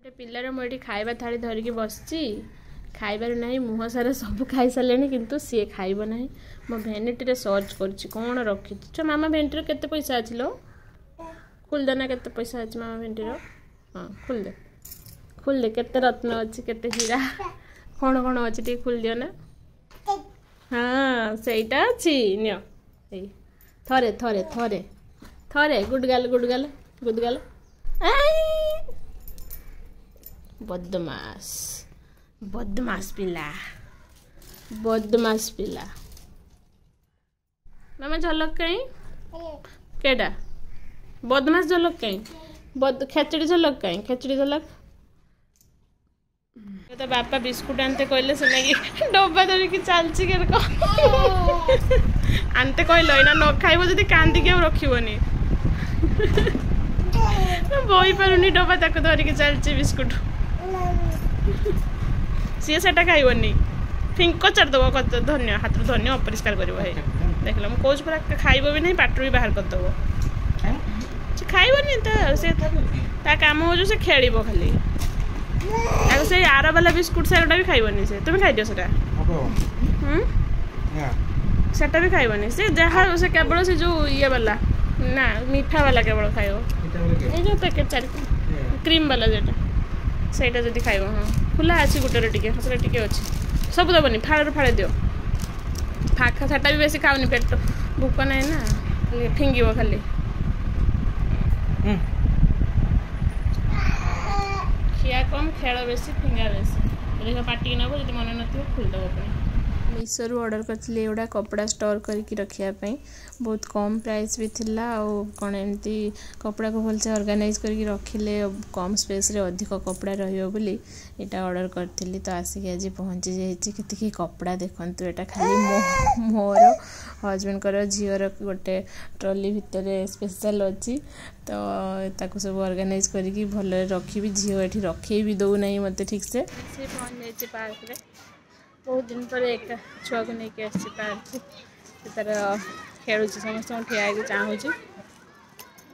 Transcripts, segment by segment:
गोटे पिलार मुझे खाଇବା थाली धरिकी बसची खाइबार नहीं मुह सारा सब खाई सारे किंतु सी खाइब ना मो भेनिटी सर्च कर रखी छो मामा भेनिटी केते पैसा अच्छी लो खुलदे ना केते पैसा अच्छी मामा भेनिटी हाँ खुलदे केते रत्न अच्छी केते हीरा कौन कौन अच्छी टे खुल दियो ना हाँ सहीटा अच्छी नियो थरे थरे थरे थरे गुडगाल बदमाश बदमाश पिला मामा झलक कहीं केडा बदमाश झलक कहीं खेचड़ी झलक कहीं खेचड़ी झलक तो बापा बिस्कुट आनते कहले से डब्बा धरिकी चलची आनते कहल ना न खाइब जदि कांदिकी रखनी बही पारुनी डब्बा ताको धरिकी चलची बिस्कुट सी सेटा खाइबनी फिंक चढ़दब धन्य हाथ धन्य अपरिष्कार कर देख लो मुझे पूरा खाइब भी नहीं पाटर भी बाहर करदेव खाइबनी से काम हो से खेल खाली से आर वाला बिस्कुट सेटा भी खाइबनी से तुम खाई दियो सेटा भी खाइबनी से जहाँ से केवल से जो ये वाला ना मीठा वाला केवल खाइब ये जो पैकेट चार क्रीम वाला जेटा सहीटा जब खाइब हाँ खुला अच्छी गोटे टे टे अच्छी सब दबनी फाड़े फाड़े दियो फाखा सेटा भी बेसी खाऊनी पेट भूक ना ना फिंगो खाली खिया कम खेल बेसी फिंगा बेसी देख पाटिक नब जब मन न खुलदेव पुणी मीशो ऑर्डर करथिले एवडा कपड़ा स्टोर करके रखियापी बहुत कम प्राइस भी थिला और कौन एमती कपड़ा को भलसे ऑर्गेनाइज करके रखिले कम स्पेस रे अधिक कपड़ा रहियो बोली एटा ऑर्डर करथिली तो आसिक आज पहुँची जाइए केतिकी कपड़ा देखंतु एटा खाली मोर हजबैंड कर झीवर गोटे ट्रॉली भितर स्पेशल अच्छी तो ताको सब ऑर्गेनाइज करके भल रखी झील ये रखे भी दौ ना मत ठीक से पहुँच जाइए पार्क रे बहुत दिन पर एक छुआ को लेकिन आसी पार्क तार खेलुच समस्त ठिया चाहूँ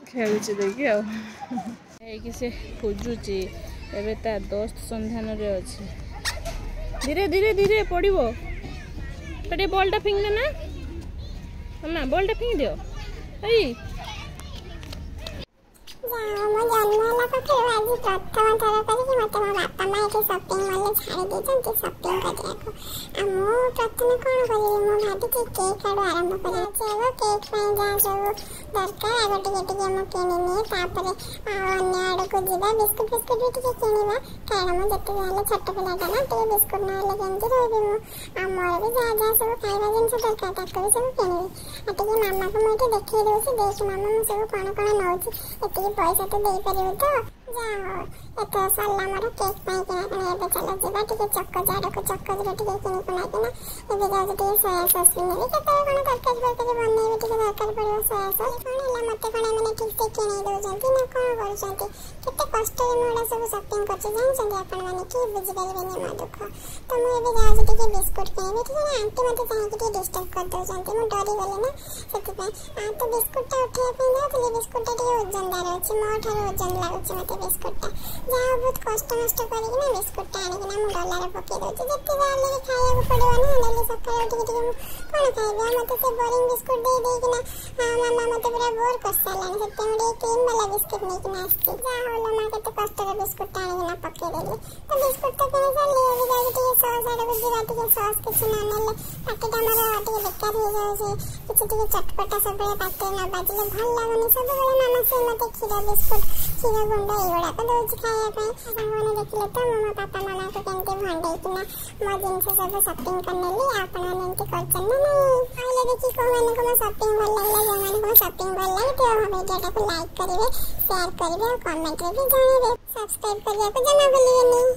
खेलुची देखिए से खोजुची एवं ता दोस्त संधान रे अच्छी धीरे धीरे धीरे पड़ो तो बॉलटा फिंग देना मामा बॉलटा फिंग दियो पैसा तो दे पारे तो जाओ एत सरला मोर केक किना चलो जीवा टे चक्क जार को चक्क टे किनी कुना किना ए जाऊ टे सोया सॉस किनी केते कोन तरकारी तरकारी बनने टे दरकार पड़ो सोया सॉस कोन हला मते कोन माने ठीक से किनी दो जंती ना कोन करछंती केते कष्ट रे मोडा सब शॉपिंग करछ जान छंदी अपन माने की बुझि पाइबेनी मा दुख तो मु एबे जाऊ टे बिस्कुट किनी ठीक है आंटी मते चाहे कि डिस्टर्ब कर दो जंती मु डरी गले ना सेति पे आ तो बिस्कुट टा उठिया पे जातले बिस्कुट टा टे वजनदार अछि मो ठार वजन लागछ मते बिस्कुट टा जहाँ बहुत कष्ट नष्ट करके बिस्कुट आनिकिना मु डलारे पकई दउछि जत्ते जाले खाइया को पड़ो ना डेली सकाळ उठी कोन खाइबा मते से बोरिंग बिस्कुट दे देकिना मामा मते पूरा बोर कर सालानी सत्ते मुडे क्रीम वाला बिस्कुट नेकिना आस्ती जा होलो मा केते कष्ट रे बिस्कुट आनिकिना पकई देली तो बिस्कुट तो केने चली अबे जाके टिके सॉस आडे गुजरा टिके सॉस किछ ना नेले पाटीटा मोर टिके बेकार हो जाउछि किछ टिके चटपटा सब पाटे ना बाजले भल लागनी सब बेले मामा से मते खीरा बिस्कुट खीरा गुंडा एगुड़ा को दउछि खाइया पे सामने देखले तो मामा पापा माना को केनते भांडे किना मो जिनस सब शॉपिंग करने ली आपन एनते करछन ना नहीं पहले देखि को माने को शॉपिंग भल लागला जे माने को शॉपिंग भल लागे तो हम वीडियो को लाइक करिवे शेयर करिवे और कमेंट रे भी जणाइबे सब्सक्राइब करिया को जना भूलिबे नहीं।